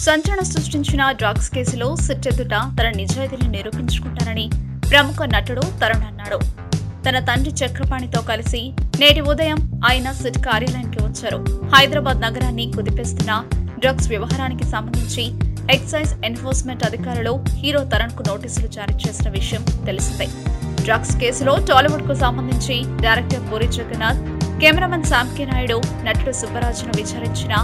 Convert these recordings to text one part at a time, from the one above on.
సంచలనం సృష్టించిన డ్రగ్స్ కేసులో సిట్ ఎదుట తన నిజాయితీని నిరూపించుకుంటానని ప్రముఖ నటుడు తరుణ్ అన్నాడు. తన తండ్రి చక్రపాణితో కలిసి నేటి ఉదయం ఆయన సిట్ కార్యాలయానికి వచ్చారు. హైదరాబాద్ నగరాన్ని కుదిపేస్తున్న డ్రగ్స్ వ్యవహారానికి సంబంధించి ఎక్సైజ్ ఎన్ఫోర్స్మెంట్ అధికారులు హీరో తరుణ్ కు నోటీసులు జారీ చేసిన విషయం తెలిసిందే. డ్రగ్స్ కేసులో టాలీవుడ్ కు సంబంధించి director Puri Jagannadh, cameraman Shyam K Naidu, నటుడు సుబ్బరాజును విచారించిన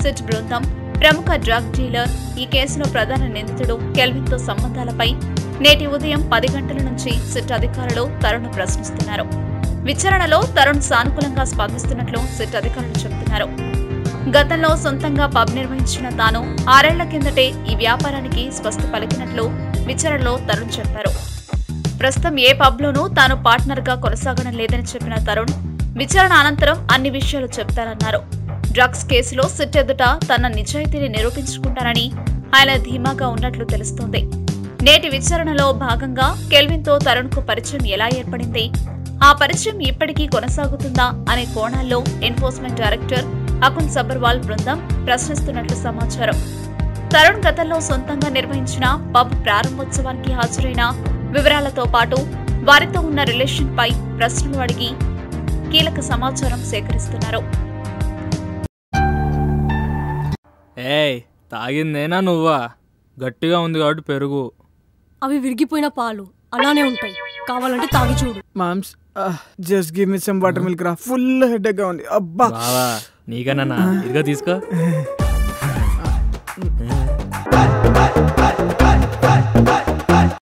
సిట్ బృందం ప్రముఖ డ్రగ్ డీలర్, ఈ కేసులో ప్రధాన నిందితుడు కెల్విన్ తో సంబంధాలపై నేటి ఉదయం 10 గంటల నుంచి సిట్ అధికారులు తరుణ్ ప్రశ్నిస్తున్నారు. విచారణలో తరుణ్ సానుకూలంగా స్పందిస్తున్నట్లు సిట్ అధికారులు చెబుతున్నారు. గతంలో సొంతంగా పబ్ నిర్వహించిన తాను 6 ఏళ్ల కిందటే ఈ వ్యాపారానికి స్వస్తి పలికినట్లు విచారణలో తరుణ్ చెప్పారు. ప్రస్తుతం ఏ పబ్ లోనూ తాను పార్ట్నర్ గా కొనసాగడం లేదని చెప్పిన తరుణ్ విచారణ అనంతరం అన్ని విషయాలు చెప్తారన్నారు. డ్రగ్స్ కేసులో సిట్ ఎదుట తన నిజాయితీని నిరూపించుకుంటానని ఆయన ధీమాగా ఉన్నట్లు తెలుస్తోంది. నేటి విచారణలో భాగంగా కెల్విన్ తో తరుణ్ కు పరిచయం ఎలా ఏర్పడింది, ఆ పరిచయం ఇప్పటికీ కొనసాగుతుందా అనే కోణాల్లో ఎన్ఫోర్స్మెంట్ డైరెక్టర్ అకున్ సబర్వాల్ బృందం ప్రశ్నిస్తున్నట్లు సమాచారం. తరుణ్ గతంలో సొంతంగా నిర్వహించిన పబ్ ప్రారంభోత్సవానికి హాజరైన వివరాలతో పాటు వారితో ఉన్న రిలేషన్ పై ప్రశ్నలు అడిగి కీలక సమాచారం సేకరిస్తున్నారు. తాగిందేనా నువ్వా? గట్టిగా ఉంది కాబట్టి పెరుగు. అవి విరిగిపోయిన పాలు అలానే ఉంటాయి, కావాలంటే తాగి చూడు. Moms just give me some water milk రా, ఫుల్ హెడేక్ గా ఉంది. అబ్బా నీకన్నా ఇదిగా తీసుకో.